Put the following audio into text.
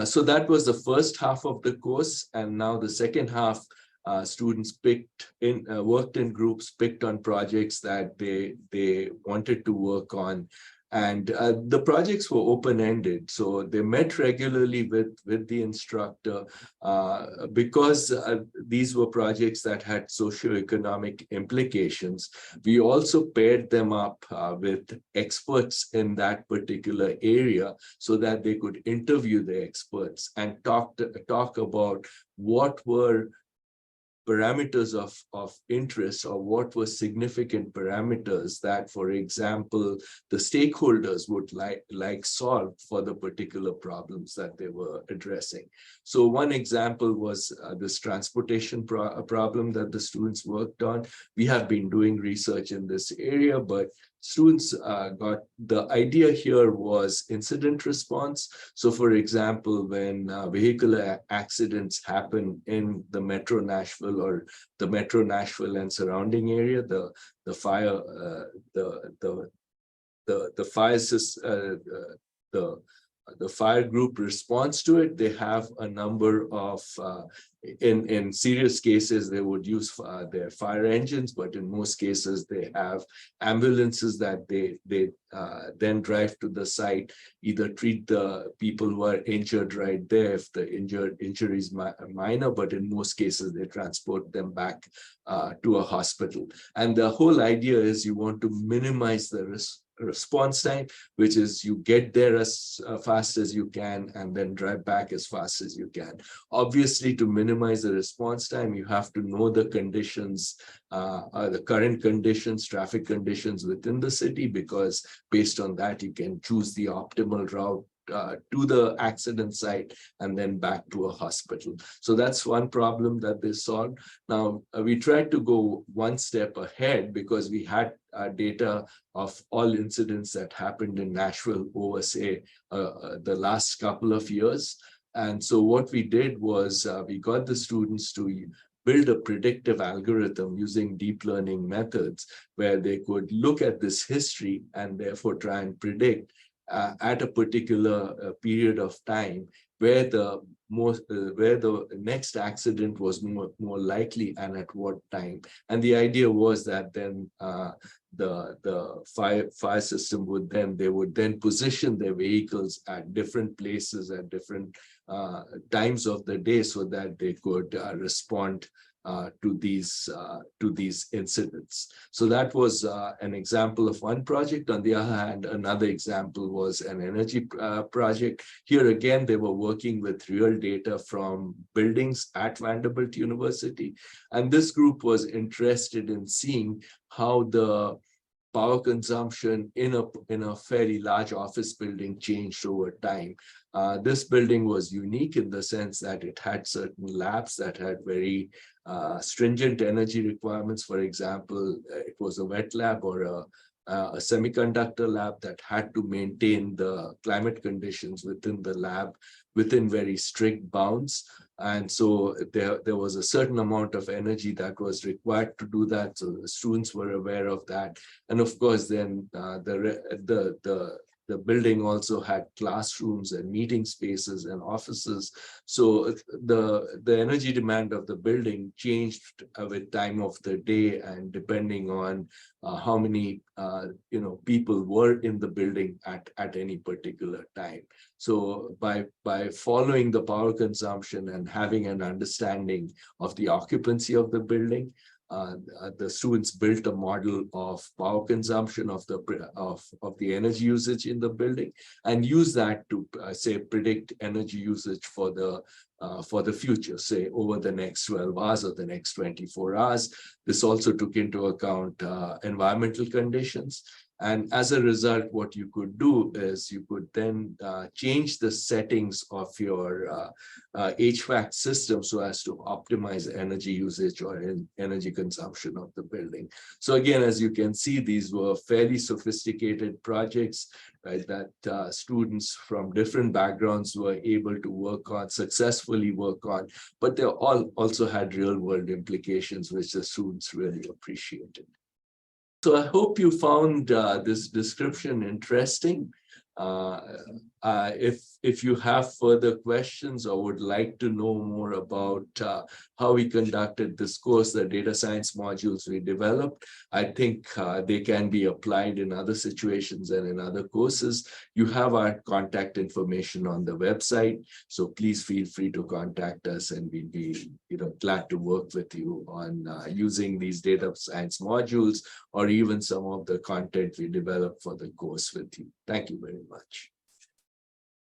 So that was the first half of the course, and now the second half, students worked in groups, picked on projects that they wanted to work on, and the projects were open-ended. So they met regularly with the instructor because these were projects that had socioeconomic implications. We also paired them up with experts in that particular area so that they could interview the experts and talk about what were parameters of interest, or what were significant parameters that, for example, the stakeholders would like solved for the particular problems that they were addressing. So one example was this transportation problem that the students worked on. We have been doing research in this area, but students got the idea here was incident response. So for example, when vehicular accidents happen in the Metro Nashville or the Metro Nashville and surrounding area, the fire the fire group responds to it. They have a number of, in serious cases, they would use their fire engines, but in most cases, they have ambulances that they then drive to the site, either treat the people who are injured right there if the injury is minor, but in most cases, they transport them back to a hospital. And the whole idea is you want to minimize the response time, which is you get there as fast as you can and then drive back as fast as you can. Obviously, to minimize the response time, you have to know the conditions, the current conditions, traffic conditions within the city, because based on that, you can choose the optimal route to the accident site and then back to a hospital. So that's one problem that they solved. Now, we tried to go one step ahead because we had data of all incidents that happened in Nashville over, say, the last couple of years. And so what we did was we got the students to build a predictive algorithm using deep learning methods where they could look at this history and therefore try and predict at a particular period of time where the next accident was more likely and at what time. And the idea was that then the fire system would then position their vehicles at different places at different times of the day so that they could respond to these incidents. So that was an example of one project. On the other hand, another example was an energy project. Here again, they were working with real data from buildings at Vanderbilt University. And this group was interested in seeing how the power consumption in a fairly large office building changed over time. This building was unique in the sense that it had certain labs that had very stringent energy requirements. For example, it was a wet lab or a semiconductor lab that had to maintain the climate conditions within the lab within very strict bounds. And so there was a certain amount of energy that was required to do that. So the students were aware of that. And of course, then the building also had classrooms and meeting spaces and offices. So the energy demand of the building changed with time of the day and depending on how many people were in the building at any particular time. So by following the power consumption and having an understanding of the occupancy of the building, the students built a model of power consumption of the energy usage in the building and use that to say predict energy usage for the future, say over the next 12 hours or the next 24 hours. This also took into account environmental conditions. And as a result, what you could do is you could then change the settings of your HVAC system so as to optimize energy usage or energy consumption of the building. So again, as you can see, these were fairly sophisticated projects, right, that students from different backgrounds were able to successfully work on, but they all also had real world implications, which the students really appreciated. So I hope you found this description interesting. If you have further questions or would like to know more about how we conducted this course, the data science modules we developed, I think they can be applied in other situations and in other courses. You have our contact information on the website, so please feel free to contact us, and we'd be glad to work with you on using these data science modules or even some of the content we developed for the course with you. Thank you very much.